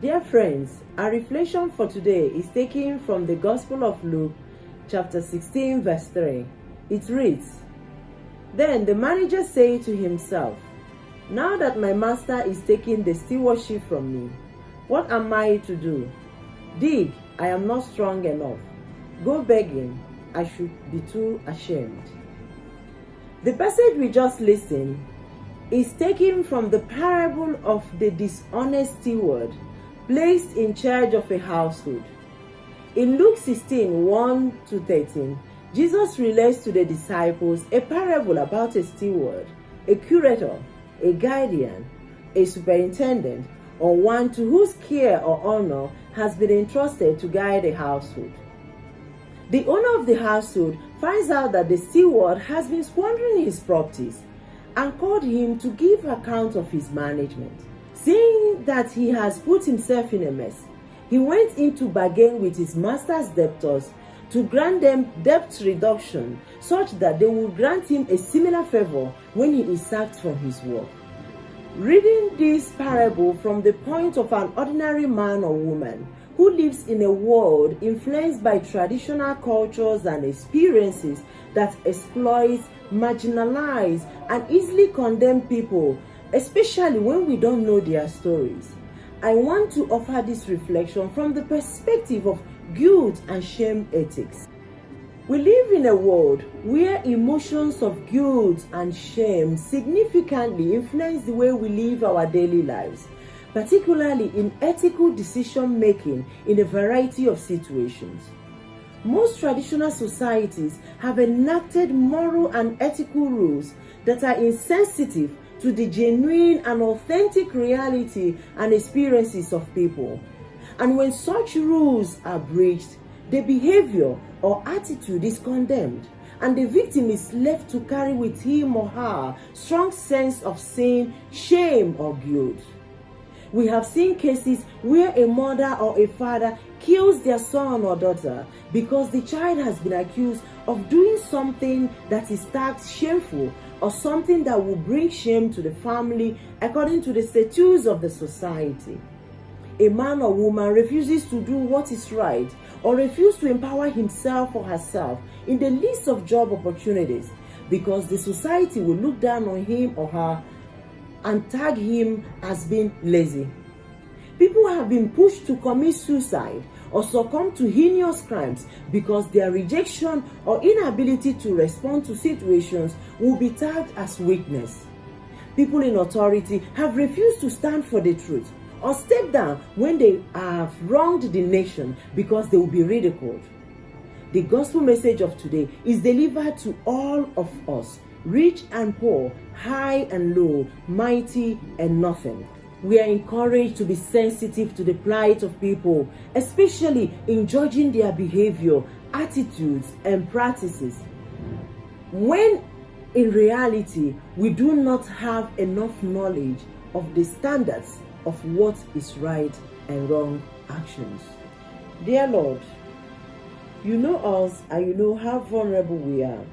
Dear friends, our reflection for today is taken from the Gospel of Luke, chapter 16, verse 3. It reads, "Then the manager said to himself, 'Now that my master is taking the stewardship from me, what am I to do? Dig, I am not strong enough. Go begging, I should be too ashamed.'" The passage we just listened is taken from the parable of the dishonest steward placed in charge of a household. In Luke 16, 1-13, Jesus relates to the disciples a parable about a steward, a curator, a guardian, a superintendent, or one to whose care or honor has been entrusted to guide a household. The owner of the household finds out that the steward has been squandering his properties and called him to give account of his management. Seeing that he has put himself in a mess, he went in to bargain with his master's debtors to grant them debt reduction such that they will grant him a similar favor when he is sacked from his work. Reading this parable from the point of an ordinary man or woman who lives in a world influenced by traditional cultures and experiences that exploit, marginalize, and easily condemn people, especially when we don't know their stories, I want to offer this reflection from the perspective of guilt and shame ethics. We live in a world where emotions of guilt and shame significantly influence the way we live our daily lives, particularly in ethical decision making in a variety of situations. Most traditional societies have enacted moral and ethical rules that are insensitive to the genuine and authentic reality and experiences of people. And when such rules are breached, the behavior or attitude is condemned, and the victim is left to carry with him or her strong sense of sin, shame, or guilt. We have seen cases where a mother or a father kills their son or daughter because the child has been accused of doing something that is tagged shameful or something that will bring shame to the family according to the statutes of the society. A man or woman refuses to do what is right or refuses to empower himself or herself in the list of job opportunities because the society will look down on him or her and tag him as being lazy. People have been pushed to commit suicide or succumb to heinous crimes because their rejection or inability to respond to situations will be tagged as weakness. People in authority have refused to stand for the truth or step down when they have wronged the nation because they will be ridiculed. The gospel message of today is delivered to all of us, rich and poor, high and low, mighty and nothing. We are encouraged to be sensitive to the plight of people, especially in judging their behavior, attitudes, and practices, when in reality we do not have enough knowledge of the standards of what is right and wrong actions. Dear Lord, you know us and you know how vulnerable we are,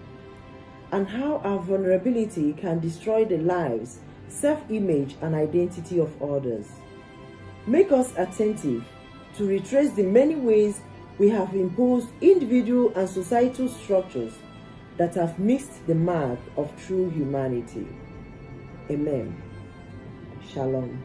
and how our vulnerability can destroy the lives, self-image, and identity of others. Make us attentive to retrace the many ways we have imposed individual and societal structures that have missed the mark of true humanity. Amen. Shalom.